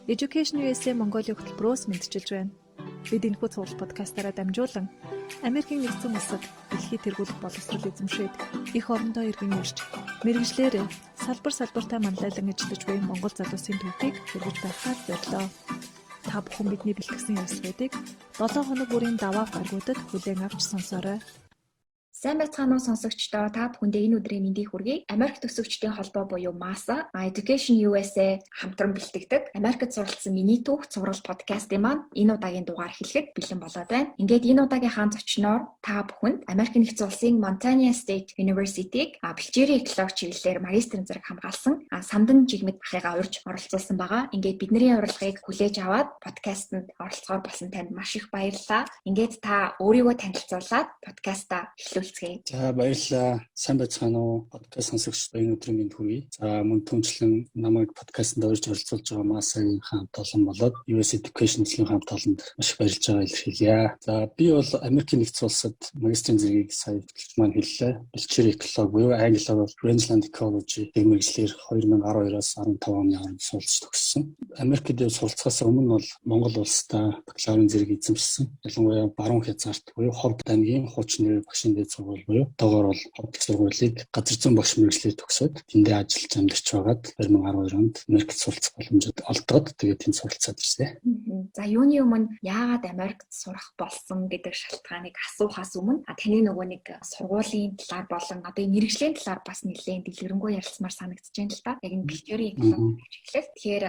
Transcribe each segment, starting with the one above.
Education USA Mongolia хөтөлбөрөөс мэдчилж байна. Бид энэхүү цуглал подкастаараа дамжуулан Америкийн нэгдсэн улсад дэлхийд тэргүүлэх боловсрол эзэмшээд их орондоо иргэн ирж мэргэжлэр салбартаа манлайлан ажиллаж буй Монгол залуусын төвийг хүргэж байхаар зорилоо. Та бүхэн бидний бэлтгэсэн ярилцлагыг 7 хоног бүрийн даваа гаргуудад хүлээн авч сонсоорой. Сайн байцгаана уу сонсогчдоо, та бүхэндээ энэ өдрийн мэндийг хүргэе. Америк төсөвчдийн холбоо буюу MASA, Education USA хамтран бэлтгэдэг Америкт суралцсан миний түүх цуврал подкастын маань энэ удаагийн дугаар хэлэхэд бэлэн болоод байна. Ингээд энэ удаагийн хаан зочноор та бүхэнд Америкийн нэгдсэн улсын Montana State University-г бэлчээрийн экологи чиглэлээр магистрийн зэрэг хамгаалсан Самдан Жигмэд ахыгаа урьж оролцуулсан байгаа. Ингээд бидний урилгыг хүлээж аваад подкастэнд оролцохоор болсон танд маш их баярлалаа. Ингээд та өөрийгөө танилцуулаад подкастаа эхлүүлцгээе. За баярлалаа. Сайн байцгаана уу? Подкаст сонсогчдоо энэ өдрийн мэнд хүргэе. За мөн түнчлэн намайг подкастэнд урьж оролцуулж байгаа MASA-гийн хамт олон болоод US Education-ийн хамт олонд маш их баярлж байгаа илэрхийлье. За би бол Америкийн нэгдсэн улсад магистрийн зэргийг сая хөтлөж маань хэллээ. Бэлчээр экологи буюу англиар Rangeland Ecology мэргэжлэр 2012-оос 15 оны хооронд суралцж төгссөн. Америкт суралцахаас өмнө бол Монгол улстай бакалаврын зэрэг эзэмшсэн. Ялангуяа баруун хязгаарт буюу Ховд аймгийн хуучин нэр багшийн дэд сургууль буюу доогоор бол Ховд сургуулийг газар зүйн багш мэргэжлэр төгсөөд тэндээ ажиллаж амьдарч байгаад 2012 онд Америкт суралцах боломжтой олдоод тэгээд тэнд суралцаад ирсэн. За юуны өмнө яагаад Америкт сурах болсон гэдэг шалтгааныг асуухаас өмнө таны нөгөө нэг сургуулийн талаар болон одоо энэ мэргэжлийн талаар бас нэлээд дэлгэрэнгүй ярилцмаар санагдаж байна л да. Яг энэ бэлчээрийн экологи чиглэл. Тэгэхээр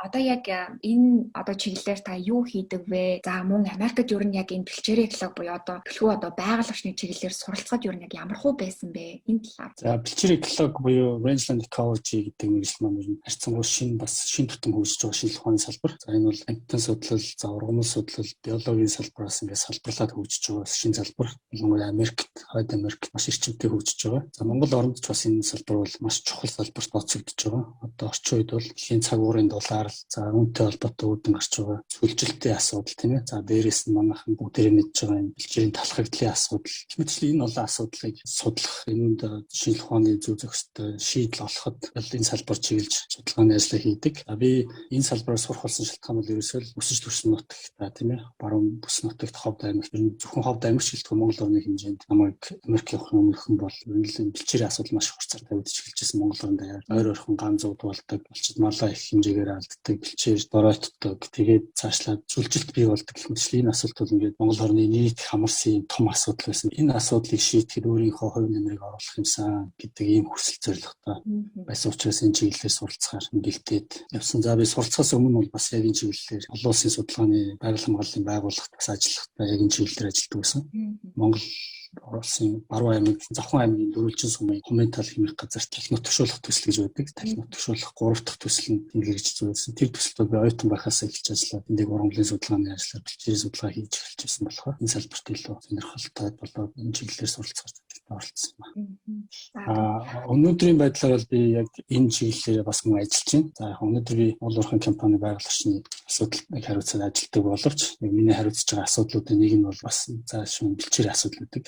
одоо яг энэ одоо чиглэлээр та юу хийдэг вэ? За мөн Америкт ер нь яг энэ бэлчээрийн экологи буюу одоо төлхөө одоо байгаль орчны чиглэлээр суралцахад ер нь яг ямар хөө байсан бэ? Энэ талаар. За бэлчээрийн экологи буюу Rangeland Ecology гэдэг мэргэжил маань харьцангуй шин тутам хөгжиж байгаа шинжлэх ухааны салбар. За энэ бол амьтан судлал, за ургамал судлал, биологийн салбараас ингээд салбарлаад хөгжиж байгаа шинэ салбар. Ялангуяа Америкт, Хойд Америкт маш эрчимтэй хөгжиж байгаа. За Монгол оронд ч бас энэ салбар бол маш чухал салбарт тооцогдож байгаа. Одоо орчин үед бол дэлхийн цаг уурын дулаар, за үүнтэй холбоотой үүдэн гарч байгаа сүлжилтийн асуудал тийм ээ. За дээрээс нь манайхан бүгдээрээ мэдж байгаа энэ бэлчээрийн талхагдлын асуудал. Мэдээж энэ олон асуудлыг судлах, энэнд шинжлэх ухааны зөв зөвхөстэй шийдэл олоход энэ салбар чиглэж судалгааны ажил хийдэг. Би энэ салбараас сурах болсон шалтгаан бол ерөөсөө өсөж төрсөн нутагт тийм ээ. Баруун бүс нутагт Ховд аймагт зөвхөн Ховд аймагч гэлтгүй Монгол орны хэмжээнд намайг Америк явахын өмнөхөн бол бэлчээрийн асуудал маш хурцаар тавигдж эхэлжсэн Монгол оронд даяар ойр ойрхон ган зууд болдог, болчид малаа их хэмжээгээр алддаг, бэлчээр доройтдог, тэгээд цаашлаад сүлжилт бий болдог гэх мэт энэ асуудал бол ингээд Монгол орны нийт хамарсан том асуудал байсан. Энэ асуудлыг шийдэхэд өөрийнхөө хувь нэмрийг оруулах юмсан гэдэг ийм хүсэл зорилготой байсан учраас энэ чиглэлээр суралцахаар бэлдээд явсан. За би суралцахаас өмнө бол бас яг энэ чиглэлээр олон улсын судалгааны байгаль хамгааллын байгууллагт бас ажиллахдаа яг энэ чиглэлээр ажилладаг байсан. Монгол улсын баруун аймаг, Завхан аймгийн Дөрвөлжин сумын Хументал хэмээх газар талхин нутагшуулах төсөл гэж байдаг. Талхин нутагшуулах 3 дахь төсөл нь хэрэгжиж зүйлсэн. Тэр төсөлд би оюутан байхаас эхэлж ажиллаад эндээ ургамлын судалгааны ажлаар бэлчээрийн судалгаа хийж эхэлж байсан болохоор энэ салбарт илүү сонирхолтой болоод энэ чиглэлээр суралцах оролцсон байна. Өнөөдрийн байдлаар бол би яг энэ чиглэлээр бас мөн ажиллаж байна. За өнөөдөр би уул уурхайн компани байгаль орчны асуудалд хариуцаад ажилладаг боловч миний хариуцж байгаа асуудлуудын нэг нь бол бас заашгүй бэлчээрийн асуудал гэдэг.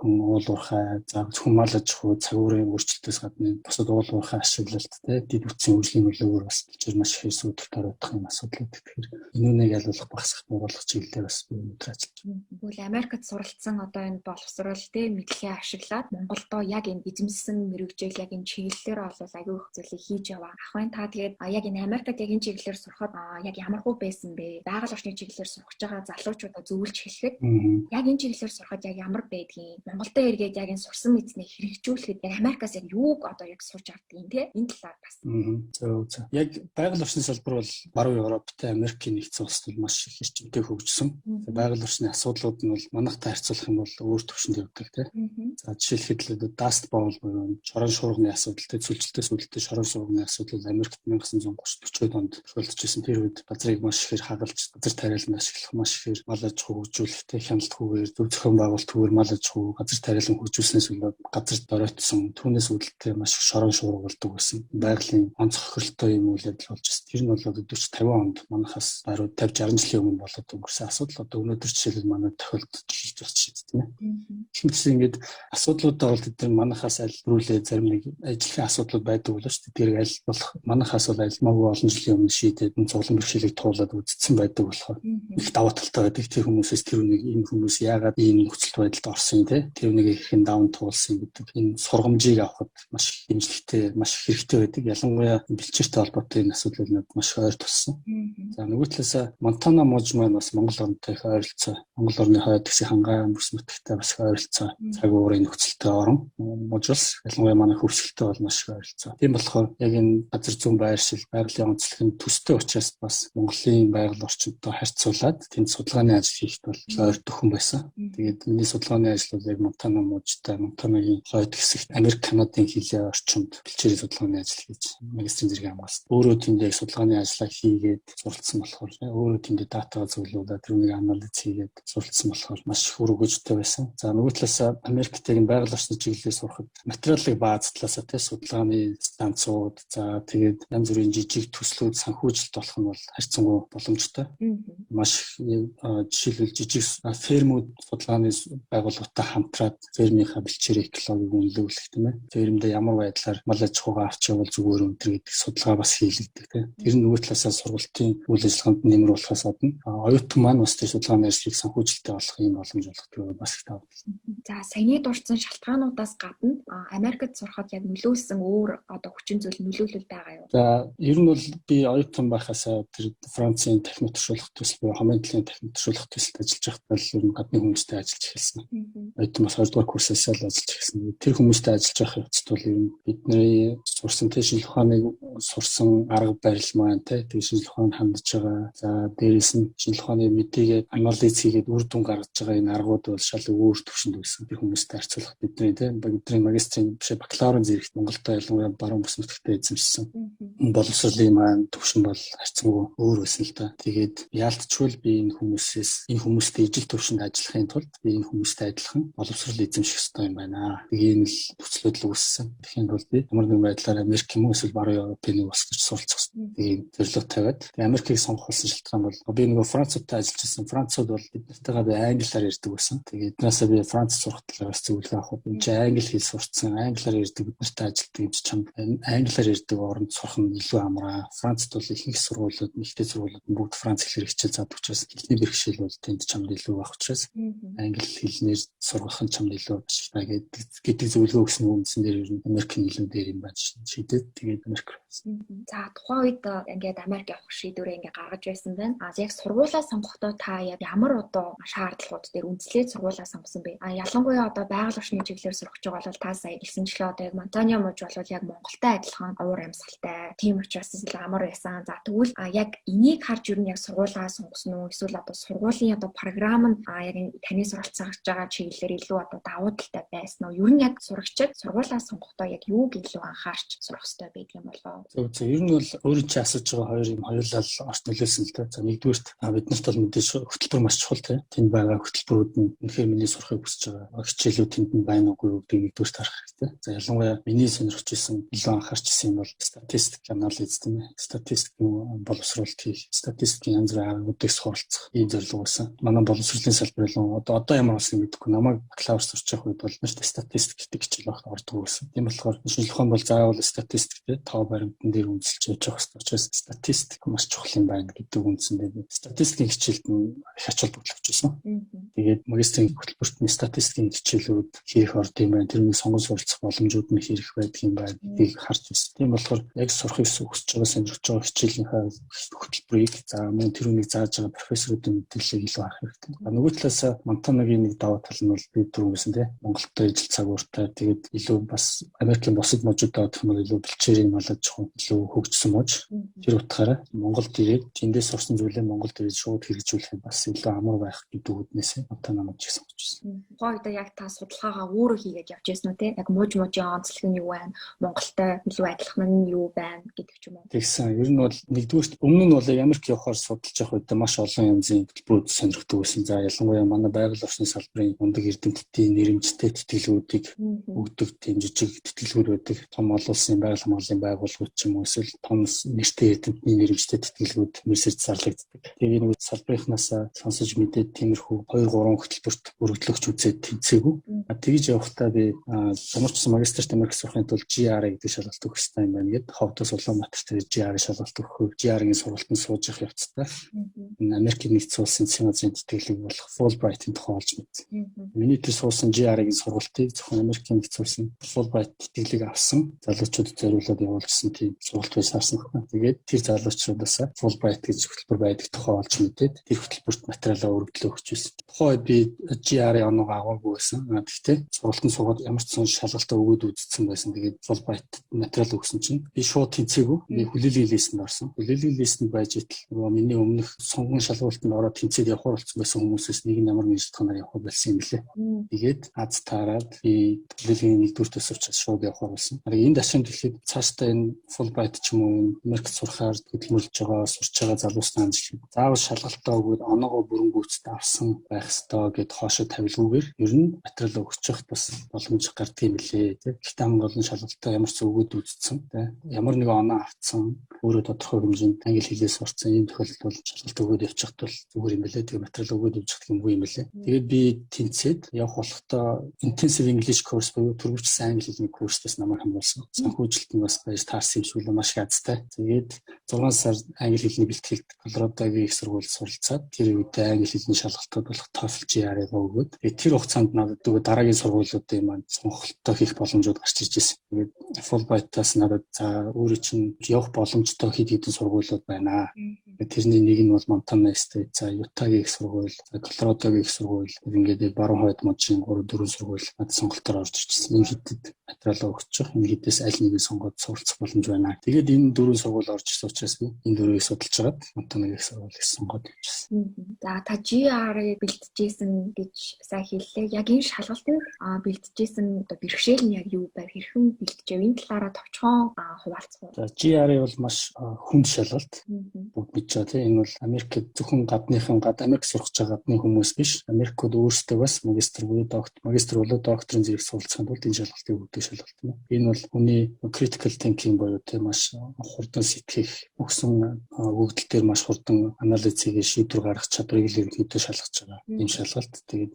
Хүн уул уурхай, за зөвхөн мал аж ахуй, цагуурын өөрчлөлтөөс гадна бусад уул уурхай ашиглалт, дэд бүтцийн хөгжлийн нөлөөгөөр бас бэлчээр маш их асуудалд орох юм асуудлууд. Тэгэхээр энүүнийг ялуулах, багасгах, бууруулах чиглэлээр бас би өнөөдөр ажиллаж байна. Тэгвэл Америкт суралцсан одоо энэ боловсрол мэдлэгээ ашиглаад Монголдоо яг энэ эзэмссэн мэргэжил яг энэ чиглэлээр олвол аягүй их зүйлийг хийж яваа. Ахын та тэгээд яг энэ Америкт яг энэ чиглэлээр сурахад яг ямар хөө байсан бэ? Байгаль орчны чиглэлээр сурах байгаа залуучуудаа зөвлөж хэлэхэд яг энэ чиглэлээр сурахад яг ямар байдгийг Монголдо эргээд яг энэ сурсан мэдснийг хэрэгжүүлэхэд яг Америкаас яг юуг одоо яг сурч авдгийг те энэ талаар бас. За. Яг байгаль орчны салбар бол баруун Европтой Америкийн нэгдсэн улсад бол маш их эрчимтэй хөгжсөн. Байгаль орчны асуудлууд нь бол манайхтай харьцуулах юм бол өөр төвшөнд явдаг те. За жишээлхэд л даст боол буюу шорон шуурганы асуудал, сүлжилтээс үүдэлтэй шорон шуурганы асуудал Америкт 1930-40 онд тохиолдож байсан. Тэр үед газрын чадрыг маш ихээр хагалж газар тариалан ашиглах, маш ихээр мал аж ахуй хөгжүүлэлттэй хяналтгүйгээр зөв зохион байгуулалтгүйгээр мал аж ахуй газар тариалан хөгжүүлснээс болоод газар доройтсон түүнээс үүдэлтэй маш их шорон шуургалдаг байсан. Байгалийн онцгой хохиролтой юм үйл явдал болж байна. Тэр нь бол 40-50 онд манайхаас баруун 50-60 жилийн өмнө болоод өнгөрсөн асуудал. Одоо өнөөдөр жишээлбэл манай тохиолдож байна шүү дээ. Тэгмээс ингээд асуудлуудаа бол тэд манайхаас аль рүүлээ зарим нэг ажлын асуудлууд байдаг болоо шүү дээ. Тэр аль болох манайхаас бол альмаагүй олон жилийн өмнө шийдээд цуглан бэрхшээлийг туулаад үзсэн байдаг болохоор их даваа талтай байдаг. Тэр хүмүүсээс тэр үнийг энэ хүмүүс яагаад ийм нөхцөл байдалд орсон те тэр үнийг ихэн даун туулсан гэдэг энэ сургамжийг авахд маш хэмжлэгтэй маш хэрэгтэй байдаг. Ялангуяа бэлчээртэй холбоотой энэ асуудлууд маш ойр туссан. За нөгөө талаас Монтана мужи маань бас Монгол орнтой их ойролцоо. Монгол орны хойд хэсгийн хангаан бүс нутагтай бас их ойролцоо. Цаг уурын нөхцөлтэй орн мужус ялангуяа манай хөвсгөлтэй бол маш их ойролцоо. Тийм болохоор яг энэ газар зүүн байршил, байгалийн онцлог нь төстэй учраас бас Монголын байгаль орчинтой харьцуулаад тэнд судалгааны ажил хийхэд бол ойр төхөн байсан. Тэгээд миний судалгааны ажил бол яг Монтана мужтай, Монтанагийн хойд хэсэгт Америк, Канадын хилийн орчинд бэлчээрийн судалгааны ажил хийж магистрийн зэрэг хамгаалсан. Өөрөө тэнд яг судалгааны ажлаа хийгээд суралцсан болохоор өөрөө тэнд датагаа зөвлөулаад тэрнийг анализ хийгээд суралцсан болохоор маш их үр өгөөжтэй байсан. За нөгөө талаас Америктийг байгаль орчны чиглэлээр сурахад материалын бааз талаас тэ судалгааны станцууд за тэгээд янз бүрийн жижиг төслүүд санхүүжилт болох нь бол харьцангуй боломжтой. Маш жишээлбэл жижиг фермүүд судалгааны байгууллагатай хамтраад фермийнхаа бэлчээр экологиг үнэлүүлэх тийм ээ. Фермдээ ямар байдлаар мал аж ахуйгаа авч явал зүгээр өндөр гэдэг судалгаа бас хийлэгдэх тийм. Тэр нь нөгөө талаас сургалтын үйл ажиллагаанд нэмэр болохоос гадна оюутан маань бас тэр судалгааны ажлыг санхүүжилттэй болох юм боломж олгох бас их тав. За саяны дурдсан шалтгаануудаас гадна Америкт сурахад яг нөлөөлсөн өөр одоо хүчин зүйл нөлөөлөл байгаа юу? За ер нь бол би оюутан байхасаа тэр Францын техник туршуулах төсөл буюу хамгийн төлөв техник туршуулах төсөлд ажиллаж байхдаа л ер нь гадны хүмүүстэй ажиллаж эхэлсэн. Оюутан бас 2 дугаар курсээс л ажиллаж эхэлсэн. Тэр хүмүүстэй ажиллаж байх явцад бол ер нь бидний сурсан тэр шинжлэх ухааныг сурсан арга барил маань тэг шинжлэх ухаанд хандж байгаа. За дээрээс нь шинжлэх ухааны мэдээгээ анализ хийгээд үр дүн гаргаж байгаа энэ аргууд бол шал өөр төвшөнд байсан. Тэр хүмүүстэй харьцуулах бидний магистрийн биш бакалаврын зэрэгт Монголд ялангуяа баруун бүс нутагтаа эзэмшсэн. Боловсролын маань төвшин бол харьцангуй өөр байсан л да. Тэгээд яалтчгүй би энэ хүмүүстэй ижил төвшөнд ажиллахын тулд би энэ хүмүүстэй адилхан боловсрол эзэмших ёстой юм байна. Тэгээд энэ л төслүүд л үүссэн. Тэгэхэд бол би ямар нэгэн байдлаар Америк юм уу эсвэл баруун Европын нэг улс гэж суралцах хэрэгтэй. Тэгээд зорилго тавиад Америкийг сонгох болсон шалтгаан бол би нөгөө Француудтай ажиллаж байсан. Францууд бол биднэртэйгээ би англиар ярьдаг байсан. Тэгээд наасаа би Франц сурах талаас зөвлөгөө авах. Энд чинь англи хэл сурцсан, англиар ярьдаг биднэртэй ажилтдаг юм чи чамд англиар ярьдаг оронд сурах нь илүү амраа. Францд бол их сургуулиуд, ихтэй сургуулиуд бүгд Франц хэлээр хичээл заадаг учраас хэлний бэрхшээл бол тэнд чамд илүү байх учраас англи хэлнээр сургах нь чамд илүү байна гэдэг зөвлөгөө өгсөн үндсэн дээр ер нь Америкийн илүү дээр юм байна шийдээд тэгээд Америк. За тухайн үед ингээд Америк явах шийдвэрээ ингээд гаргаж байсан байна. Яг сургуулаа сонгохдоо та яг ямар одоо шаардлагууд дээр үндэслээд сургуулаа сонгосон бэ? Ялангуяа одоо байгаль орчны чиглэлээр сурах гэж бол та сая хэлсэнчлээ одоо яг Монтана муж бол яг Монголтай адилхан уур амьсгалтай. Тийм учраас л амар байсан. За тэгвэл яг энийг харж ер нь яг сургуулаа сонгосон уу? Эсвэл одоо сургуулийн одоо програм нь яг таны суралцах гэж байгаа чиглэлээр илүү одоо давуу талтай байсан уу? Ер нь яг сурагчид сургуулаа сонгохдоо яг юуг илүү анхаарч сурах хэрэгтэй байдаг юм болов? Зөв ер нь бол өөрөө чи асууж байгаа хоёр юм хоёулаа орч нөлөөлсөн л дээ. За нэгдүгээрт биднэрт бол мэдээж хөтөлбөр маш чухал тийм. Тэнд байгаа хөтөлбөрүүд нь үнэхээр миний сурахыг хүсэж байгаа. Хичээлүүд тэнд нь байна уугүй юу гэдгийг нэгдүгээрт харах хэрэгтэй. За ялангуяа миний сонирхож исэн илүү анхаарч исэн юм бол статистик анализ тийм ээ. Статистик боловсруулалт хийх, статистикийн янз бүрийн аргуудыг суралцах ийм зорилго байсан. Манай боловсролын салбар болон одоо ямар болсон мэдэхгүй намайг бакалавр сурч явах үед бол маш статистик гэдэг хичээл багт ордог байсан. Тийм болохоор шинжлэх ухаан бол заавал статистик тийм тоо баримтан дээр үндэслэж явж байгаа хэрэгтэй учраас статистик маш чухал юм байна гэдэг үндсэндээ статистикийн хичээлд нь их ач холбогдол авчихсан. Тэгээд магистрийн хөтөлбөртний статистикийн хичээлүүд хийх орд юм байна. Тэрний сонгон суралцах боломжууд нь хэрэг байдаг юм байна гэдгийг харж байна. Тийм болохоор яг сурахыг хүсэж байгаа сонирхож байгаа хичээлийнхаа хөтөлбөрийг за мөн тэрүүнийг зааж байгаа профессоруудын мэдээллийг илүү харах хэрэгтэй. Нөгөө талаас Монтанагийн нэг даваа тал нь бол би түрүүнсэн тийм Монголтой ижил цагууртай тэгээд илүү бас Америкийн бусад мужуудад гэх юм бол илүү бэлчээрийн мал аж илүү хөгжсөн мож. Тэр утгаараа Монголд ирээд тэндээс сурсан зүйлээ Монголд ирээд шууд хэрэгжүүлэх нь бас илүү амар байх гэдэг үднээс одоо намайг ч гэсэн сонгочихсон. Тухайн үед яг та судалгаагаа өөрөө хийгээд явж байсан уу те? Яг мужийн онцлог нь юу байна? Монголтой илүү адилхан нь юу байна гэдэг ч юм уу. Тэгсэн. Ер нь бол нэгдүгээр өмнө нь бол Америк явахаар судалж явах үед маш олон янзын төлбөрүүд сонирхдаг байсан. За ялангуяа манай байгаль орчны салбарын мундаг эрдэмтдийн нэрэмжтэй тэтгэлгүүдийг өгдөг тийм жижиг тэтгэлгүүд байдаг. Том олон улсын байгаль хамгааллын байгууллагууд ч юм уу эсвэл том нэртэй эрдэмтний нэрэмжтэй тэтгэлгүүд мессеж зарлагддаг. Тэгээ нэг салбарынхнаас сонсож мэдээд тиймэрхүү 2-3 хөтөлбөрт өргөдлөгч үзээд тэнцээгүй. Тэгж явахдаа би ямар ч гэсэн магистрт Америк сурахын тулд GRE гэдэг шалгалт өгөх хэрэгтэй юм байна гэд Ховдос Улаанбаатарт GRE шалгалт өгөх. GRE-ийн сургалтанд сууж явах явцдаа Америкийн нэгдсэн улсын засгийн газрын тэтгэлэг болох Fulbright-ийн тухай олж мэдсэн. Миний тэр суусан GRE-ийн сургалтыг зөвхөн Америкийн нэгдсэн улсын Fulbright тэтгэлэг авсан залуучуудад зориулаад явуулсан тийм сургалт байсаарсан байна. Тэгээд тэр залуучуудаас Fulbright гэж хөтөлбөр байдаг тухай олж мэдээд тэр хөтөлбөрт материалаа өргөдлөө өгч байсан. Тухайн би GRE оноо аваагүй байсан. Гэхдээ сургалтанд суугаад ямар ч сон шалгалтаа өгөөд үзсэн байсан. Тэгээд Fulbright материал өгсөн чинь би шууд тэнцээгүй. Би хүлээлгийн листэнд орсон. Хүлээлгийн листэнд байж итэл миний өмнөх сонгон шалгалтанд ороод тэнцээд явах болсон байсан хүмүүсээс нэг нь ямар нэг шалтгаанаар явах байсан юм билээ. Тэгээд аз таарад би хүлээлгийн нэгдүгээр төсөвч шууд явах болсон. Энэ дашин дэлхийд цаашдаа энэ Fulbright ч юм уу Америкт сурахаар хөдөлмөрлөж байгаа сурч байгаа залуусны анзлыг заавал шалгалтаа өгөөд оноогоо бүрэнгүүцэд авсан байх ёстой гэд хоошо тавилгүйгээр ер нь материал өгч явахт бас боломж гардаг юм билээ. Гэхдээ хамгийн гол нь шалгалтаа ямар ч өгөөд үзсэн. Ямар нэг оноо авцсан өөрөө тодорхой хэмжээнд англи хэлээр сурцсан энэ тохиолдолд бол шалгалт өгөөд явчихт бол зүгээр юм билээ. Тэгээ материал өгөөд явчих юмгүй юм билээ. Тэгээд би тэнцээд явах болохдоо intensive English course буюу түргүүчсэн англи хэлний курсээс намайг хамгаалсан. Санхүүжилтэн бас байж таарсан юм шиг л маш хязтай. Тэгээд 6 сар англи хэлний бэлтгэлд Колорадогийн их сургуульд суралцаад тэр үед англи хэлний шалгалтууд болох TOEFL GRE-г өгөөд тэр хугацаанд надад дараагийн сургуулиудын маань сонголтоо хийх боломжууд гарч ирж байсан. Тэгээд Fulbright-аас надад за өөрөө чинь явах боломжтой хэд хэдэн сургуулиуд байна. Тэрний нэг нь бол Montana State, за Utah-гийн их сургууль, Colorado-гийн их сургууль, ингээд баруун хойд мужийн 3-4 сургууль надад сонголтоор орж ирчихсэн. Энэ хэдэд материалаа өгчих, энэ хэдээс аль нэгийг сонгоод суралцах боломж байна. Тэгээд энэ 4 сургууль орж ирсэн учраас би энэ 4-ийг судалж агаад Montana-гийн их сургуулийг сонгоод явчихсан. За та GRE бэлтжижсэн гэж сайн хэллээ. Яг энэ шалгалтыг бэлтжижсэн одоо бэрхшээл нь яг юу байв? Хэрхэн бэлтжээв? Энэ талаараа товчхон хуваалцах. За GRE бол маш хүнд шалгалт. Бүгд мэдж байгаа тийм. Энэ бол Америкт зөвхөн Америк сурах гадны хүмүүс биш. Америкууд өөрсдөө бас магистр болоод докторийн зэрэг суралцахын тулд энэ шалгалтыг өгдөг шалгалт юм. Энэ бол хүний critical thinking буюу тийм маш хурдан сэтгэх, өгсөн өгөгдөл дээр маш хурдан анализ хийгээ шийдвэр гаргах чадварыг л ерөнхийдөө шалгаж байгаа юм шалгалт. Тэгээд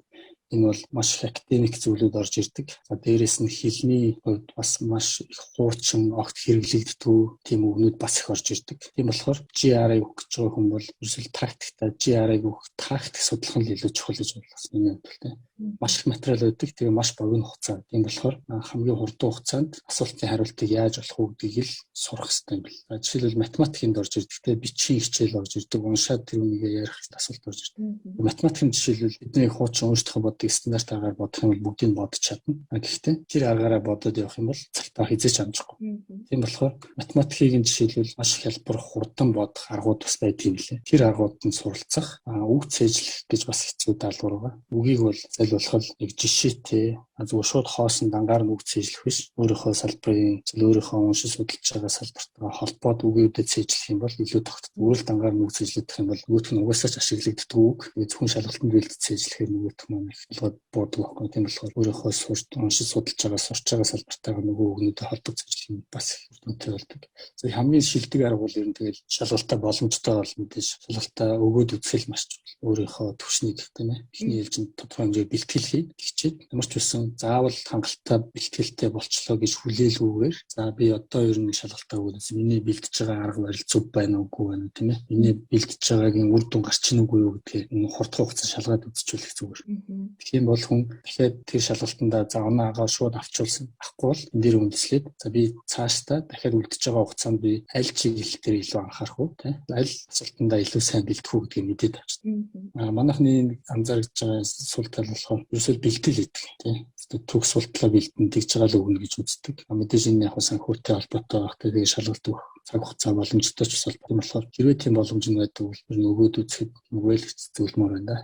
энэ бол маш их академик зүйлүүд орж ирдэг. За дээрэс нь хэлний хувьд бас маш их хуучин огт хэрэглэгддэг тийм үгнүүд бас их орж ирдэг. Тийм болохоор GRE өгөх гэж байгаа хүн бол ерөөсөл практикта GRE-г өгөх практик судлах нь илүү чухал гэж бодлоо. Миний хувьд маш их материал өгдөг. Тэгээ маш богино хугацаа. Тийм болохоор хамгийн хурдан хугацаанд асуултын хариултыг яаж олох вэ гэдгийг л сурах хэрэгтэй юм бэл. Жишээлбэл математикнд орж ирдэг. Тэгээ бичгийн хичээл орж ирдэг. Уншаад тэр үнийг ярих асуулт орж ирдэг. Математикийн жишээлбэл бидний хуучин өөрсдөө боддог стандарт аргаар бодох юм бол бүгдийг бодож чадна. Гэхдээ тэр аргаараа бодоод явах юм бол цалтаа хизээч амжихгүй. Тийм болохоор математикийн жишээлбэл маш их хялбар хурдан бодох аргууд бас байдгийг лээ. Тэр аргуудад нь суралцах, үг цээжлэх гэж бас хэцүү даалгавар байгаа. Үгийг бол зайлуулах нэг жишээтэй зүгээр шууд хоосон дангаар нь үг цээжлэх биш. Өөрийнхөө салбарын өөрийнхөө уншиж судалж байгаа салбартаа холбоод үгүүдэд цээжлэх юм бол илүү тогтдог. Өөрөлд дангаар нь үг цээжлэх юм бол нөгөөх нь угаасаа ч ашиглагддаг үг. Зөвхөн шалгалтанд бэлдэж цээжлэхээр нөгөөх нь их буудаг байхгүй. Тийм болохоор өөрийнхөө уншиж судалж байгаа сурч байгаа салбартаа нөгөө үгнүүдэд холбож цээжлэх юм бас их үнэтэй болдог. За хамгийн шилдэг арга бол ер нь тэгэл шалгалтаа боломжтой бол мэдээж шалгалтаа өгөөд үзэл маш чухал. Өөрийнхөө төвшнийг тийм ээ. Эхний ээлжинд тодорхой хэмжээгээр бэлтгэл хий. Хичээд ямар ч байсан заавал хангалттай бэлтгэлтэй болчлоо гэж хүлээлгүйгээр за би одоо ер нь шалгалтаа өгөөд миний бэлтэж байгаа арга барил зөв байна уугүй байна тийм ээ. Миний бэлтэж байгаагийн үр дүн гарч ийн үгүй юу гэдгийг хурд хугацаанд шалгаад үзчихвэх зүгээр. Тэгэх юм бол хүн дахиад тэр шалгалтандаа за оноо агаа шууд авчулсан. Ахгүй бол энэ дээр үндэслээд за би цаашдаа дахиад үлдэж байгаа хугацаанд би аль чиглэл дээр илүү анхаарах уу тийм аль асуултандаа илүү сайн бэлтгэх үү гэдгийг мэдээд авчихсан. Манайхны анзаарч байгаа сул тал болохоор ерөөсөө бэлтгэл гэдэг тийм төгс болтлоо бэлдэн тэгж байгаа л өгнө гэж үздэг. Мэдээж энэ яг санхүүтэй холбоотой байх тэгээд шалгалт өгөх цаг хугацаа боломжтой ч бас холбоотой болохоор хэрвээ тийм боломж нь байдаг бол ер нь өгөөд үзэхэд нүгэл зөвлөмөр байна да.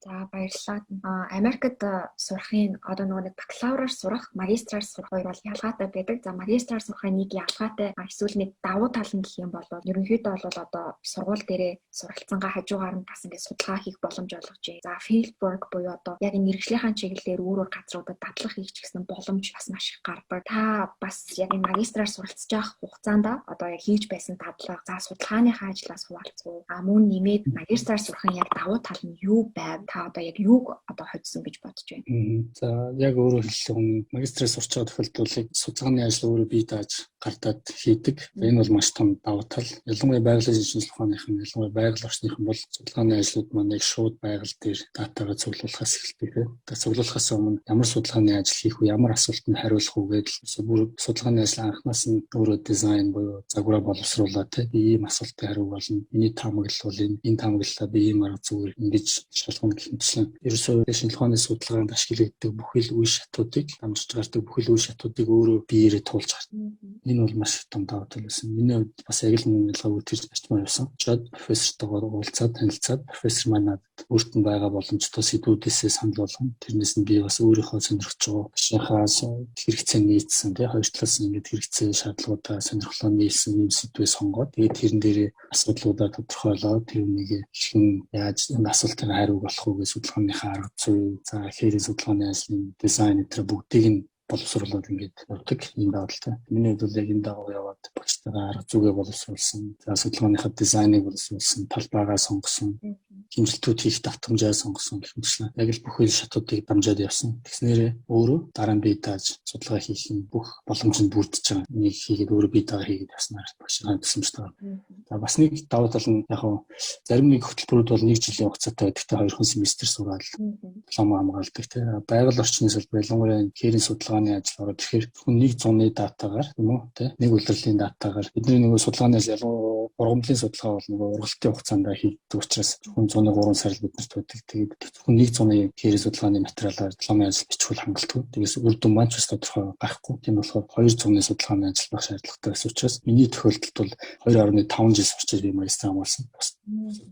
За баярлалаа. Америкт сурахын одоо нэг бакалавраар сурах, магистраар сурах хоёр бол ялгаатай байдаг. За магистраар сурахын нэг ялгаатай эсвэл нэг давуу тал нь гэх юм бол ерөнхийдөө бол одоо сургууль дээрээ суралцсангаа хажуугаар нь бас ингээд судалгаа хийх боломж олгож байна. За field work буюу одоо яг мэргэжлийн чиглэлээр өөр газруудад дадлага хийх ч гэсэн боломж бас маш их гардаг. Та бас яг магистраар суралцж байх хугацаанд одоо яг хийж байсан дадлага, за судалгааныхаа ажлаас хуваалцвал мөн нэмээд магистраар сурахын яг давуу тал нь юу байв? Та одоо яг юуг одоо хоцсон гэж бодож байна? За яг өөрөөр хэлбэл магистраа сурч байгаа тохиолдолд судалгааны ажил өөрөө бие дааж гардаад хийдэг. Энэ бол маш том давуу тал. Ялангуяа байгалийн шинжилгээ ухааныхан, ялангуяа байгаль орчныхан бол судалгааны ажлууд маань шууд байгаль дээр датагаа цуглуулахаас эхэлдэг. Тэгээд цуглуулахаас өмнө ямар судалгааны ажил хийх вэ, ямар асуултанд хариулах вэ гэдэг бүр судалгааны ажил анхнаас нь өөрөө дизайн буюу загвараа боловсруулаад ийм асуултанд хариу болно. Миний таамаглал бол энэ таамаглалаа би ийм арга зүгээр ингэж шалгана гэх мэтчлэн ерөөсөө шинжилгээ ухааны судалгаанд ашиглагддаг бүхэл үе шатуудыг дамжиж гардаг бүхэл үе шатуудыг өөрөө биеэрээ туулж гардаг. Энэ бол маш их том давуу тал байсан. Миний хувьд бас яг л нэг ялгаа үүтгэж ачмаар байсан. Чад профессортойгоо уулзаад танилцаад профессор маань надад өөрт нь байгаа боломжтой сэдвүүдээсээ санал болгоно. Тэрнээс нь би бас өөрийнхөө сонирхож байгаа шинхаа хэрэгцээ нийцсэн тий хоёр талаас нь ингээд хэрэгцээ шаардлагуудаа сонирхлоо нийлсэн юм сэдвээ сонгоод тэгээд тэрэн дээрээ асуудлуудаа тодорхойлоод тэр нэгийг хэн яаж энэ асуултыг хариуг болох уу гэж судалгааныхаа арга зүй, за хэрэг судалгааны ажлын дизайн гэдэг бүгдийг нь боловсруулаад ингээд явдаг юм давалтай. Миний хувьд бол яг энэ дагуу яваад багштайгаа арга зүгээ боловсруулсан. За судалгааныхаа дизайныг боловсруулсан, талбайгаа сонгосон, хэмжилтүүд хийх давтамжаа сонгосон гэх мэт. Яг л бүхэл шатуудыг дамжаад явсан. Тэгснээрээ өөрөө дараа нь бие дааж судалгаа хийх бүх боломжинд бүрдэж байгаа. Нэг хийгээд өөрөө бие даага хийгээд явснаар багшийн тусламжтай. За бас нэг давуу тал нь яг хөө зарим нэг хөтөлбөрүүд бол 1 жилийн хугацаатай байдагтай 2 семестр сураад диплом хамгаалдаг тий. Байгаль орчны салбар ялангуяа хээрийн судалгааны ажил ороод ирэхээр зөвхөн 1 100-ны датагаар юм уу тий нэг улирлын датагаар бидний нөгөө судалгааны ажил ялангуяа ургамлын судалгаа бол нөгөө ургалтын хугацаанд хийгддэг учраас зөвхөн 103 сар л биднэрт байдаг. Тэгээд зөвхөн 1 100-ны хээрийн судалгааны материалаар дипломын ажил бичвэл хангалтгүй. Тэгээс үр дүн маань ч бас тодорхой гарахгүй. Тийм болохоор 200-ны судалгааны ажил байх шаардлагатай байсан учраас миний тохиолдолд бол 2.5 жил сурчиж би магистр хамгаалсан.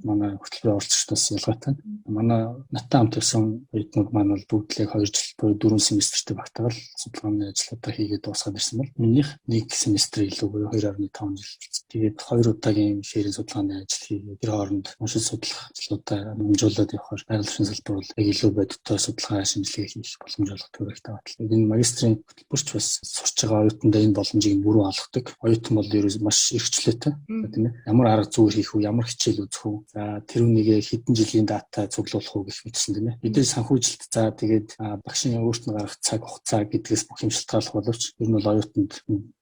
Манай хөтөлбөрийн оролцогчдоос ялгаатай. Манай наттай хамт явсан эднүүд маань бол бүгд л 2 жил буюу 4 семестртэй багтаал судалгааны ажлуудаа хийгээд дуусгаад ирсэн бол минийх 1 семестр илүү буюу 2.5 жил. Тэгээд 2 удаагийн ширийн судалгааны ажил хийгээд тэр хооронд уншил судлах ажлуудаа хэмжүүлээд явахаар байгаль орчин салбар бол яг илүү бодиттой судалгаа шинжилгээ хийх боломж олгох төрөлтэй батал. Энэ магистрийн хөтөлбөрч бас сурч байгаа оюутандаа энэ боломжийг бүрэн олгодог. Оюутан бол ерөөс маш эрхчлөөтэй тийм ээ. Ямар арга зүйр хийх вэ, ямар хичээл үзэх вэ? За тэр үнийг хэдэн жилийн дата цуглуулах уу гэх мэтсэн тийм ээ. Бидний санхүүжилт за тэгээд багшийн өөрт нь гаргах цаг хугацаа гэдгээс бүх юм шалтгааллах боловч ер нь бол оюутанд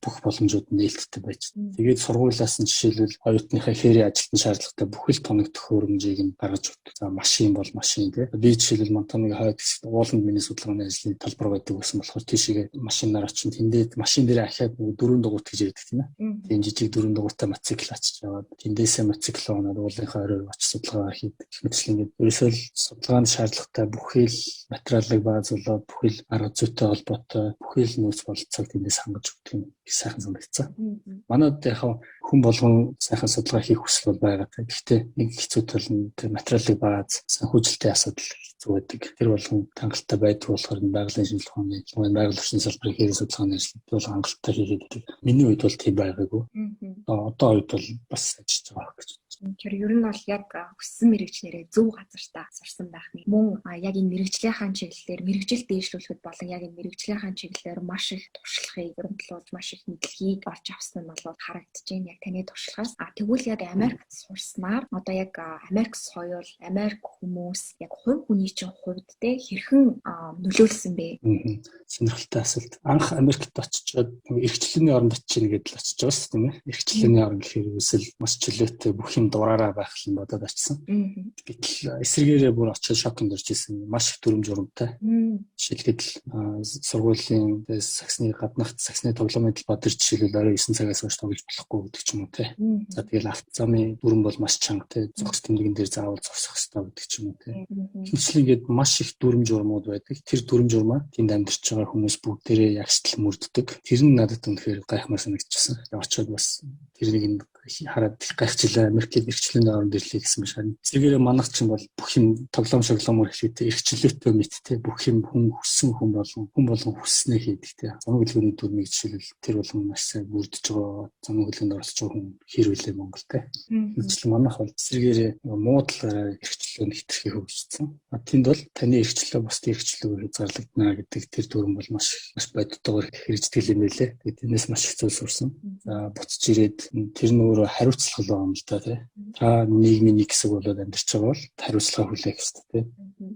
бүх боломжууд нээлттэй байж. Тэгээд сургуулиас нь жишээлбэл оюутныхаа хээрийн ажилтны шаардлагатай бүхэл тоног төхөөрөмжийг нь гаргаж өгдөг. За машин бол машин тийм ээ. Би жишээлбэл Монтаныгийн хойд хэсэгт ууланд миний судалгааны ажлын талбар байдаг гэсэн болохоор тийшээ машинаар очинд тэндээ машин дээр ахиад 4 дугуйт гэж ярьдаг тийм ээ. Тийм жижиг 4 дугуйтай мотоцикл очиж яваад тэндээсээ мотоциклоо унаад уулынхаа оройр очиж судалгаа хийдэг. Мэтлэн ингээд ерөөсөө судалгаанд шаардлагатай бүхэл материалыг баазуулаад бүхэл арга зүйтэй холбоотой бүхэл нөөц бололцоог тэндээс хангаж өгдөг юм. Их сайхан санагдсан. Манайд яг хүн болгон сайхан судалгаа хийх хүсэл бол байгаа. Гэхдээ нэг хэцүү тал нь тэр материалыг бааз санхүүжилтийн асуудал хэцүү байдаг. Тэр болгон хангалттай байдаг болохоор байгалийн шинжилгээ ухааны, байгаль орчны салбарын хээрийн судалгааны ажлыг бол хангалттай хийгээд байдаг. Миний үед бол тийм байгаагүй. Одоо үед бол бас ажиллаж байгаа гэж. Тэр ер нь бол яг хүссэн мэрэгчлэрээ зөв газартаа сурсан байх нь мөн яг энэ мэрэгжлийнхаа чиглэлээр мэрэгжил дээшлүүлэхэд болон яг энэ мэрэгжлийнхаа чиглэлээр маш их туршлагыг өрөмтлүүлж маш их мэдлэгийг олж авсан нь бол харагдаж байна. Яг таны туршлагаас тэгвэл яг Америкт сурснаар одоо яг Америк соёл, Америк хүмүүс яг хувь хүний чинь хувьд те хэрхэн нөлөөлсөн бэ? Сонирхолтой асуулт. Анх Америкт очичоод эрхчлээний оронд очиж гэдэг л очиж байгаас тийм ээ. Эрхчлээний орон гэхээр үсэл маш чөлөөтэй бүх юм дураараа байх л бодоод очсон. Гэтэл эсрэгээрээ бүр очиж шокнд орж исэн. Маш их дүрм журамтай. Жишээлбэл сургуулийн саксны гаднахт саксны тоглоомын холбоо тэр жишээлбэл орой 9 цагаас хойш тоглож болохгүй гэдэг ч юм уу те. За тэгэл автозамын дүрэн бол маш чанга те. Зогс тэмдэгэн дээр заавал зогсох хэрэгтэй гэдэг ч юм уу те. Хинчлэн ингээд маш их дүрм журмууд байдаг. Тэр дүрм журмаа тэнд амьдарч байгаа хүмүүс бүгдээрээ ягштал мөрддөг. Тэр нь надад үнэхээр гайхмаар санагдчихсан. Очоод бас тэрнийг нь хараад гайхчихлаа. Америкт эрхчлэн орнд ирлээ гэсэн биш харин зэрэгээрээ манайх чинь бол бүх юм тоглоом шоглоомор хэлбэтэй эрхчлөөтэй мэдтэй бүх юм хүн хүссэн хүн болгон хүснээ хийдэг те. Замын хөдөлгөөний дүрмийг жишээлбэл тэр болгон маш сайн бүрдэж байгаа замын хөдөлгөөнд оролцож байгаа хүн хэрвэлээ Монгол те. Жишээл манайх бол зэрэгээрээ муудалаараа эрхчлөөнд хэтэрхий хөгжсөн. Тэнд бол таны эрхчлөө бусдын эрхчлөөгөөр хязгаарлагдана гэдэг тэр дүрм бол маш бодитойгоор хэрэгждэг юм байлээ. Тэгээд тэрнээс маш их зүйл сурсан. За буцаж ирээд тэр нөгөө хариуцлага л юм л да тий. Та нийгмийн нэг хэсэг болоод амьдарч байгаа бол хариуцлага хүлээх хэрэгтэй тий.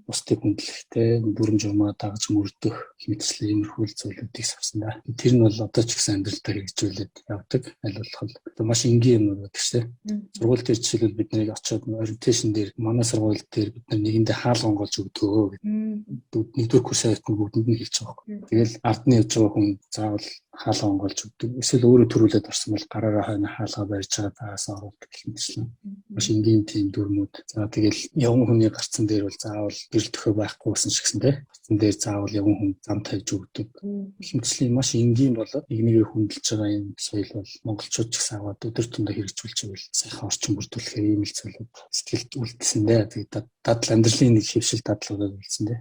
Бусдыг хүндлэхтэй дүрм журмаа дагаж мөрдөх хэмжлээ иймэрхүү зүйлүүдийг авсан да. Тэр нь бол одоо ч гэсэн амьдралдаа хэрэгжүүлээд явдаг. Аль болох одоо маш энгийн юм байдаг шээ. Сургууль дээр жишээлбэл бид нарыг очиод ориентейшн дээр манай сургууль дээр бид нар нэгэндээ хаал гонголж өгдөг. Нэгдүгээр курс авсан бүгдэнд нь хэлж байгаа юм. Тэгэл ардны явж байгаа хүн заавал хаалга онгоолж өгдөг. Эсвэл өөрөө төрүүлээд орсон бол гараараа хойно хаалга барьж байгаа таас оруулдаг гэх мэтчлэн. Маш энгийн тийм дүрмүүд. За тэгэл явган хүний гарцсан дээр бол заавал гэрэл төхөө байхгүй байсан ч гэсэн тий. Гарцсан дээр заавал явган хүн зам тавьж өгдөг. Гэх мэтчлэн маш энгийн болоод нэгнийгээ хүндэлж байгаа юм соёл бол монголчууд ч гэсэн аваад өдөр тутмаа хэрэгжүүлж байвал сайхан орчин бүрдүүлэхээр ийм л зүйлүүд сэтгэлд үлдсэн дээ. Тэгээд дадал амьдралын нэг хэвшил дадлуудад үлдсэн дээ.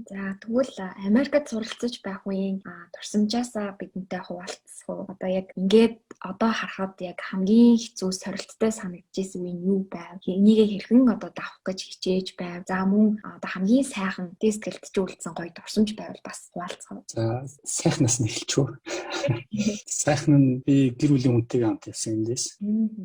За тэгвэл Америкт суралцж байх үеийн турсамжаасаа бидэнтэй хуваалцах. Одоо яг ингээд одоо харахад яг хамгийн хэцүү сорилттой санагдчихсэн үе нь юу байв? Энийгээ хэрхэн одоо давах гэж хичээж байв? За мөн одоо хамгийн сайхан дискэлтж үлдсэн гоё турсамж байвал бас хуваалцах. За сайхнаас нь эхэлчихв. Сайхан нь би гэр бүлийн хүнтэйгээ хамт явсан юм дэс.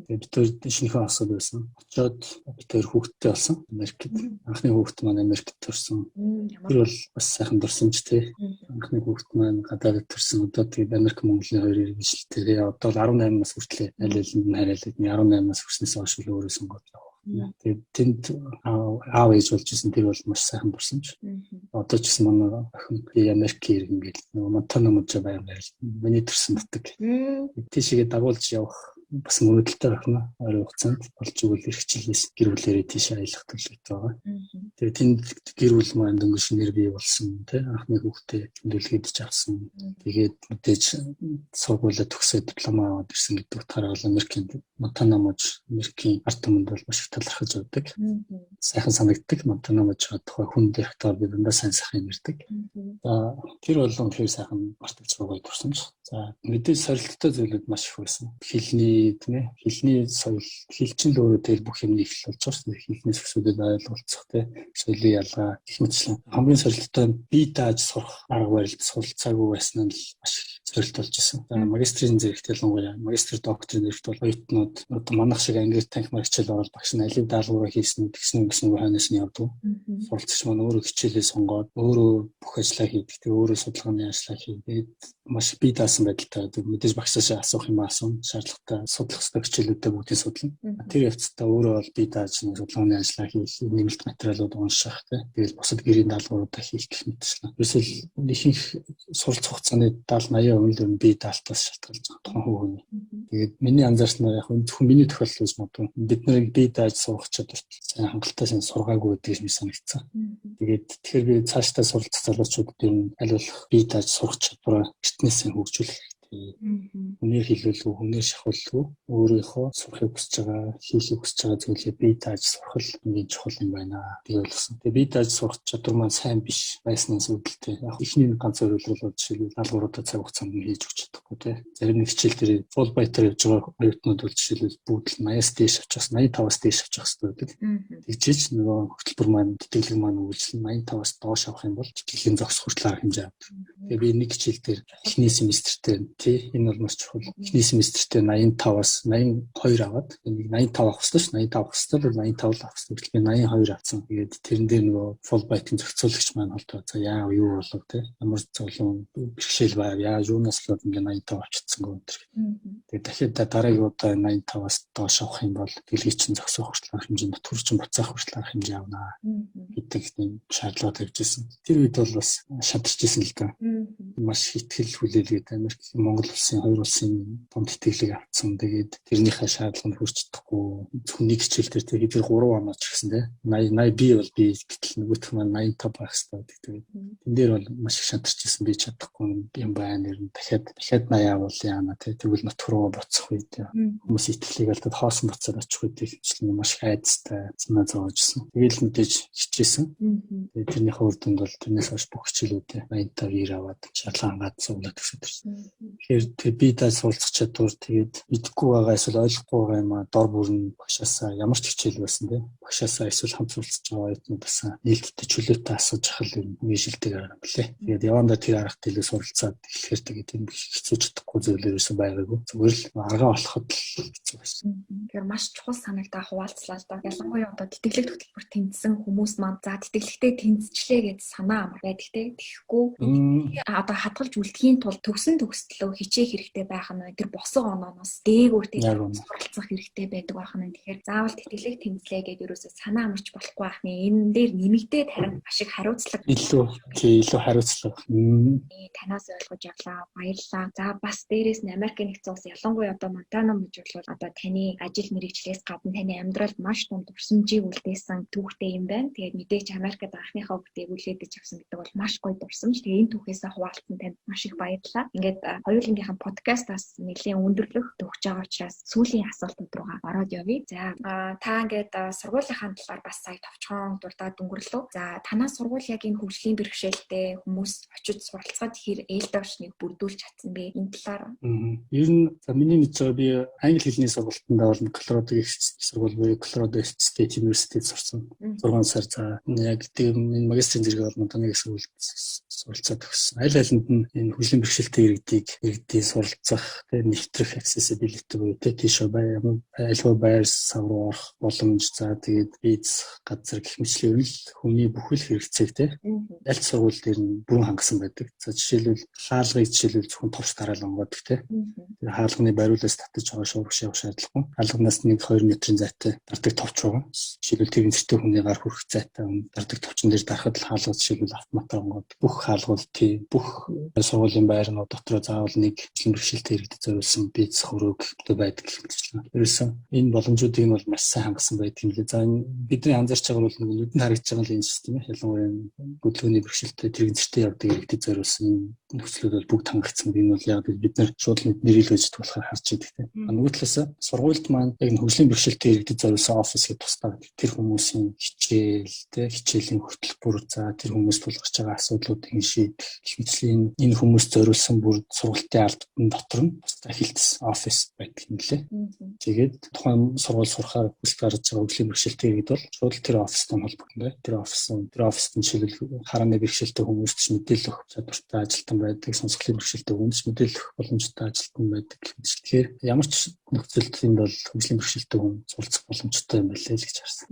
Тэгээд бид шинэхэн асууд байсан. Очоод бид хүүхдтэй болсон. Америкт. Анхны хүүхд маань Америкт төрсөн. Тэр бол бас сайхан турсамжтэй. Анхны хүүхд маань гадаадд төрсөн. Одоо тэгээд Америк Монголын хоёр иргэншилтэй. Одоо 18 нас хүртлээ аль алинд нь хараалаад 18 нас хүрснээс хойш өөрөө сонгоод явах. Тэгээд тэнд аав ээж болж исэн тэр бол маш сайхан турсамж. Одоо ч гэсэн манай охин би Америк иргэн гэл нөгөө Монтана мужаа байгаад миний төрсөн нутаг. Тийшээ дагуулж явах бас мөрөдөлтэй байна. Ойрын хугацаанд болж игэл эрхчлээс гэр бүлээрээ тийш аялах төлөвлөлт байгаа. Тэгээд тэнд гэр бүл маань дөнгөж нэр бий болсон тий анхны хүүхдээ тэмдэглэдэж авсан. Тэгээд мэдээж сургуулаа төгсөөд диплом аваад ирсэн гэдэг утгаараа бол Америкийн Монтана муж Америкийн ард түмэнд бол маш их талархаж явдаг. Сайхан санагддаг. Монтана мужаа тухай хүн дэх тоо би дандаа сайн сайхан ярьдаг. За тэр болон тэр сайхан мартагч байгаа турсамж. За мэдээж сорилттой зүйлүүд маш их байсан. Хэлний тийм ээ хэлний соёл хэлчин л өөрөө тэр бүх юмны эхлэл болж байгаа шүү дээ. Хэлний сүсүүдэд ойлголцох тийм соёлын ялгаа гэх мэтчлэн хамгийн сорилттой бие дааж сурах арга барилд суралцаагүй байсан нь л маш сорилт болж исэн. За магистрийн зэрэгт ялангуяа магистр докторийн зэрэгт бол оюутнууд одоо манайх шиг англи танхим хичээл орол багш нь алив даалгавраа хийсэн гэсэн хойноос нь явдаг. Суралцагч маань өөрөө хичээлээ сонгоод өөрөө бүх ажлаа хийдэг. Тэгээ өөрөө судалгааны ажлаа хийгээд маш бие даасан байдалтай мэдээж багшаасаа асуух юм асуун шаардлагатай судлах ёстой хичээлүүдээ бүгдийг судлана. Тэр явцдаа өөрөө бол бие дааж нэг судалгааны ажлаа хийх, нэмэлт материалууд унших тэгэл бусад гэрийн даалгавруудаа хийх гэх мэтчлэн. Эсвэл ихэнх суралцах хугацааны 70-80% нь бие даалтаас шалтгаалж байгаа тухайн хүүхний. Тэгээд миний анзаарснаар яг зөвхөн миний тохиолдол магадгүй бид нарыг бие дааж сурах чадварт сайн хангалттай сайн сургаагүй гэдэг юм санагдсан. Тэгээд тэгэхээр би цаашдаа суралцах залуучуудад юм аль болох бие дааж сурах чадвараа эртнээсээ хөгжүүлэх Үнээр хэлүүлгүй, үнээр шахуулгүй, өөрийнхөө сурахыг хүсэж байгаа, хийхийг хүсэж байгаа зүйлээ бие дааж сурах л хамгийн чухал юм байна гэж ойлгосон. Тэгээ бие дааж сурах чадвар маань сайн биш байснаас үүдэлтэй. Яг ихний ганц зөвлөл бол жишээлбэл даалгавруудаа цаг хугацаанд нь хийж өгч чадахгүй тий. Зарим нэг хичээл дээр Fulbright-аар явж байгаа оюутнууд бол жишээлбэл бүгд л 80-аас дээш авчихсан, 85-аас дээш авчих хэрэгтэй байдаг. Тэгжээч нөгөө хөтөлбөр маань тэтгэлэг маань үйлчлэн 85-аас доош авах юм бол тэтгэлгийн зогсох хүртэл арга хэмжээ авдаг. Тэгээ би нэг хичээл дээр эхний семестртээ тий энэ бол маш чухал. Эхний семестртээ 85-аас 82 аваад нэг 85 авах хэрэгтэй ш. 85 авах хэрэгтэй бол 85 л авах хэрэгтэй. Би 82 авсан. Тэгээд тэрэн дээр нөгөө Fulbright-ийн зохицуулагч маань холдоо. За яа юу болов те. Ямар зөвлөн бэрхшээл байв. Яа юунаас л ингээ 85 авчихсан гоо өнтер. Тэгээд дахиад дараагийн удаа 85-аас доош авах юм бол дэлхий чинь зогсох хүртэл арга хэмжээ нутгур чинь буцаах хүртэл арга хэмжээ авнаа гэдэг тийм шаардлага тавьж ирсэн. Тэр үед бол бас шадарч ирсэн л да. маш ихтгэл хүлээлгээд Америк Монгол улсын хоёр улсын дунд итгэлийг авцсан. Тэгээд тэрнийхээ шаардлаганд хүрч чадахгүй хүний хичээл дээр тэгээд тэр 3 оноо ч гэсэн те 80 би бол би гэтэл нөгөөх маань 85 байх хэрэгтэй. Тэгээд тэн дээр бол маш их шантарч ирсэн би чадахгүй юм байна. Нэр нь дахиад 80 авал яана те тэгвэл нутг руу буцах үед хүмүүс итгэлийг алдаад хоосон буцаад очих үед хичээл маш их айцтай санаа зовоожсэн. Тэгээд л мэдээж хичээсэн. Тэгээд тэрнийхээ үр дүнд бол тэрнээс хойш бүх хичээлүүдээ 85-90 аваад шалгаа ангаад суулаад гэсэн төрсөн. Тэгэхээр би даа суулцах чадвар тэгээд идэхгүй байгаа эсвэл ойлгохгүй байгаа юм а дор бүрн багшаасаа ямар ч хичээл байсан те багшаасаа эсвэл хамт суулцаж байгаа оюутнуудаас нээлттэй чөлөөтэй асууж ахал юм шилдэг арга билээ. Тэгээд явандаа тэр аргад илүү суралцаад эхлэхээр тэгээд энэ хэцүү чадахгүй зүйлэр юусэн байгаагүй. Зүгээр л арга олоход хэцүү байсан. Тэгэхээр маш чухал санагдаа хуваалцлаа л да. Ялангуяа одоо тэтгэлэг хөтөлбөр тэнцсэн хүмүүс маань за тэтгэлэгтэй тэнцчлээ гэж санаа амар байдаг те. Тэгэхгүй одоо хадгалж үлдэхийн тулд төгсөн төгсдлөө хичээх хэрэгтэй байх нь тэр босоо онооноос дээгүүр суралцах хэрэгтэй байдаг байх нь. Тэгэхээр заавал тэтгэлэг тэнцлээ гэдэг юусоо санаа амарч болохгүй байх нь. Энэ дээр нэмэгдээд харин маш их хариуцлага илүү хариуцлага. Танаас ойлгож авлаа. Баярлалаа. За бас дээрээс нь Америкийн нэгдсэн улс ялангуяа одоо Монтана мужи бол одоо таны ажил мэргэжлээс гадна таны амьдралд маш том дурсамжийг үлдээсэн түүхтэй юм байна. Тэгээд мэдээч Америкт анхныхаа хүүхдээ үлээдэж авсан гэдэг бол маш гоё дурсамж. Тэгээд энэ түүхээсээ хуваалцсан танд маш их баярлалаа. Ингээд хоёулынгийнхан подкастаас нэлийн өндөрлөх төгсөж байгаа учраас сүүлийн асуултууд руугаа ороод явъя. За та ингээд сургуулийнхаа талаар бас сая товчхон дурдаад өнгөрлөө. За танаас сургууль яг энэ хөгжлийн бэрхшээлтэй хүмүүс очиж суралцахад хэр ээлтэй орчныг бүрдүүлж чадсан бэ? Энэ талаар. Ер нь миний мэдж байгаа би англи хэлний сургалтанд орно. Колорадо их сургууль буюу Colorado State University-д сурсан. 6 сар за яг тийм магистрийн зэрэг бол Монтана их сургуульд суралцаад төгссөн. Аль алинд нь энэ хөгжлийн бэрхшээлтэй иргэдийг суралцах, тэгээ нэвтрэх accessibility буюу тийш альва байр сав руу орох боломж за тэгээд виз газар гэх мэтлэн л хүний бүхэл хэрэгцээгтэй аль ч сургууль дээр нь бүрэн хангасан байдаг. За жишээлбэл хаалгыг зөвхөн товч тараал онгодог те. Тэр хаалганы бариулаас татаж байгаа шуурх явах шаардлагагүй. Хаалганаас 1-2 метрийн зайтай дардаг товч байгаа. Жишээлбэл тэр зэрэгтэй хүний гар хүрэх зайтай дардаг товчон дээр дарахад л хаалга жишээлбэл автомат онгод бүх хаалгууд тийм бүх сургуулийн байрнууд дотроо заавал нэг бэрхшээлтэй иргэдэд зориулсан виз хөрөг байдаг гэх мэтлэн. Ерөөсөн энэ боломжуудыг нь бол маш сайн хангасан байдаг юм лээ. За бидний анзаарч байгаа бол нүдэнд харагдж байгаа л энэ систем ялангуяа хөдөлгөөний бэрхшээлтэй тэрэг зэрэгтэй явдаг иргэдэд зориулсан нөхцлүүд бол бүгд хангагдсан. Энэ бол яг бид нар шууд нэрэлгэж болохоор харж байдаг тийм. Нөгөө талаас сургуульд маань яг хөгжлийн бэрхшээлтэй иргэдэд зориулсан офис гэдэг тусдаа тэр хүмүүсийн хичээлийн хөтөлбөр за тэр хүмүүс тулгарч байгаа асуудлуудыг шийдэх гэх мэтлийн энэ хүмүүс зориулсан бүр сургалтын албан дотор нь тусдаа хилцсэн офис байдаг юм лээ. Тэгээд тухайн сургууль сурахаар хүсэлт гаргаж байгаа хөгжлийн бэрхшээлтэй иргэд бол шууд тэр офистай холбогдсон. Тэр офист нь жишээлбэл харааны бэрхшээлтэй хүмүүст ч мэдээлэл өгөх чадвартай ажилтан байдаг, сонсголын бэрхшээлтэй хүмүүст мэдээлэл өгөх боломжтой ажилтан байдаг гэх мэт. Тэгэхээр ямар ч нөхцөлд энэ бол хөгжлийн бэрхшээлтэй хүн суралцах боломжтой юм байна л гэж харсан.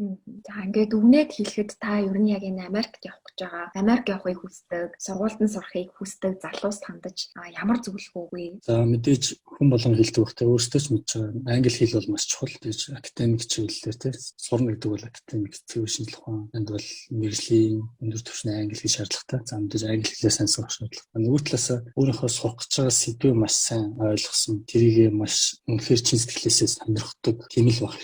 За ингээд өгнээд хэлэхэд та ер нь яг энэ Америкт явах гэж байгаа. Америк явахыг хүсдэг, сургуульд нь сурахыг хүсдэг залуус хандаж ямар зөвлөгөө өгье? За мэдээж хүн болгон хэлдэг багтаа өөрсдөө ч мэдж байгаа. Англи хэл бол маш чухал. Тэгж академик чиглэлээр тийм сурна гэдэг бол академик зөв шинжлэх ухаан. Энд бол мэргэжлийн өндөр түвшний англи хэл шаардлагатай. За мэдээж англи хэлээ сайн сурах шаардлагатай. Нөгөө талаас өөрийнхөө сурах гэж байгаа сэдвээ маш сайн ойлгосон. Тэрийг маш үнэхээр чин сэтгэлээсээ сонирхдаг тийм л баг.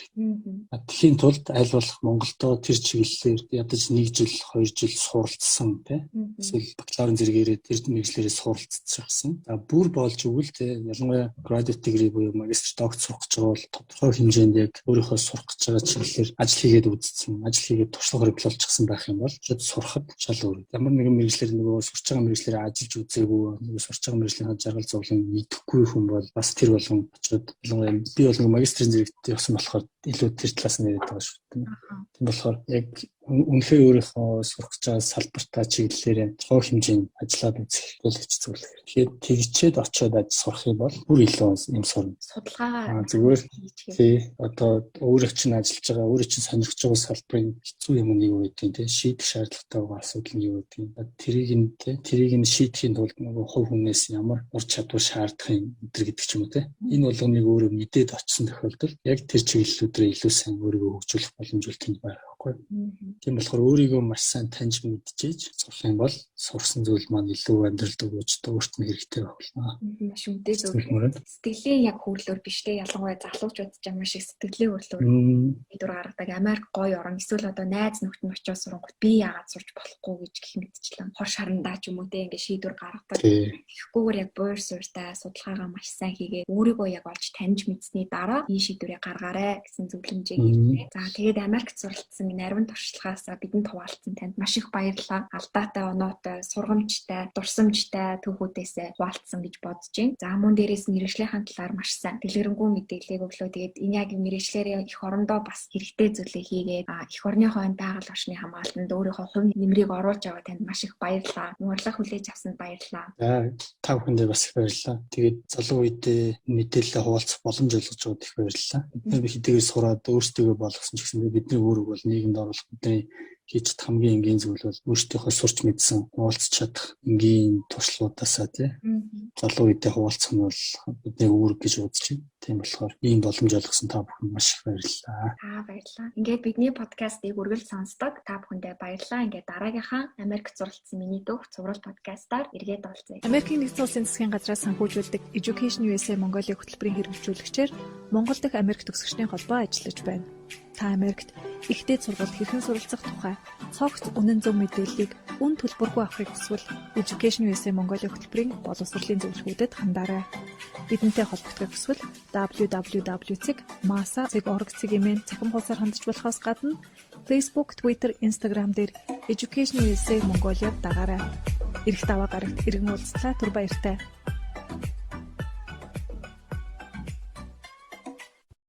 Тэхийн тулд аль болох Монголдо тэр чиглэлээр ядаж 1 жил 2 жил суралцсан тийм эсвэл бакалаврын зэрэгээрээ тэр мэргэжлэрээ суралцчихсан. За бүр болж өгвөл тийм ялангуяа graduate degree буюу магистр докторт сурах гэж байгаа бол тодорхой хэмжээнд яг өөрийнхөө сурах гэж байгаа чиглэлээр ажил хийгээд үзсэн. Ажил хийгээд туршлагаар болчихсон байх юм бол шууд сурахад шал өөр. Ямар нэгэн мэргэжлэр нөгөө сурч байгаа мэргэжлэрээ ажиллаж үзээгүй, нөгөө сурч байгаа мэргэжлийн жаргал зовлон мэдэхгүй хүн бол бас тэр болгон очиод ялангуяа би бол нөгөө магистрийн зэрэгт явсан болохоор илүү тэр талаас нь яриад байгаа шүү дээ. Тийм болохоор яг үнэхээр өөрийнхөө сурах гэж байгаа салбартаа чиглэлээр цоо хэмжээнд ажиллаад үзэх бол хэцүү л. Тэгэхээр тэгчээд очиод сурах юм бол бүр илүү юм сурна. Судалгаагаа зүгээр тий одоо өөрөө чинь ажиллаж байгаа, өөрөө чинь сонирхож байгаа салбарын хэцүү юм нь юу гэдэг тийм шийдэх шаардлагатай байгаа асуудал нь юу гэдэг. Тэрийг нь шийдэхийн тулд нөгөө хувь хүнээс ямар ур чадвар шаардах юм гэдэг ч юм уу тийм. Энэ болгоныг өөрөө мэдээд очисон тохиолдолд яг тэр чиглэлүүдээр илүү сайн өөрийгөө хөгжүүлэх боломж үлдээх байх. байхгүй. Тийм болохоор өөрийгөө маш сайн таньж мэдчихэж сурах юм бол сурсан зүйл маань илүү амьдралд өгөөж өөрт нь хэрэгтэй байна. Маш үнэтэй зөв. Сэтгэлийн яг хөрлөөр биш те ялангуяа залуучууд ч юм шиг сэтгэлийн хөрлөөр шийдвэр гаргадаг Америк гоё орн эсвэл одоо найз нөхд нь очиж сурангууд би яагаад сурч болохгүй гэж гэх мэтчлэн хор шарандаа ч юм уу те ингээд шийдвэр гаргадаг. Тэгэхгүйгээр яг буур суурьтай судалгаагаа маш сайн хийгээд өөрийгөө яг олж таньж мэдсэний дараа энэ шийдвэрийг гаргаарай гэсэн зөвлөмжийг хийлээ. За тэгээд Америкт суралцсан нарийн туршлагаас бидэнд хуваалцсан танд маш их баярлалаа. Алдаатай, оноотой, сургамжтай, дурсамжтай түүхүүдээс хуваалцсан гэж бодож байна. За мөн дээрээс мэргэжлийн талаар маш сайн дэлгэрэнгүй мэдээлэл өглөө. Тэгээд энэ яг мэргэжлэрийн эх орондоо бас хэрэгтэй зүйлээ хийгээд эх орныхоо байгаль орчны хамгаалтанд өөрийнхөө хувь нэмрийг оруулж байгаа танд маш их баярлалаа. Урилга хүлээж авсанд баярлалаа. За та бүхэндээ бас их баярлалаа. Тэгээд залуу үедээ мэдээлэл хуваалцах боломж олгож байгаад их баярлалаа. Бид хэдийгээр сураад өөрсдөө болгосон ч гэсэн бидний өөрөг бол нийгэмд оруулах бидний хийж хамгийн энгийн зүйл бол өөрсдийнхөө сурч мэдсэн хуваалцах чадах энгийн туршлагуудаасаа тий залуу үедээ хуваалцах нь бол бидний үүрэг гэж үзэж байна. Тийм болохоор ийм боломж олгосон та бүхэнд маш их баярлалаа. Баярлалаа. Ингээд бидний подкастыг үргэлж сонсдог та бүхэндээ баярлалаа. Ингээд дараагийнхаа Америкт суралцсан миний дүүх цуврал подкастаар эргээд олцъя. Америкийн нэгдсэн улсын засгийн газраас санхүүжүүлдэг Education USA Mongolia хөтөлбөрийн хэрэгжүүлэгчээр Монгол дахь Америк төгсөгчдийн холбоо ажиллаж байна. Та Америкт ихтэй сургалт хэрхэн суралцах тухай цогц үнэн зөв мэдээллийг үн төлбөргүй авахыг хүсвэл Education USA Mongolia хөтөлбөрийн боловсролын зөвлөгөөдөд хандаарай. Бидэнтэй холбогдохыг хүсвэл www.masa.org-ийн цахим хуудасаар хандж болохоос гадна Facebook, Twitter, Instagram дээр Education USA Mongolia дагаарай. Ирэх даваа гарагт иргэн уулзлаа. Түр баяртай.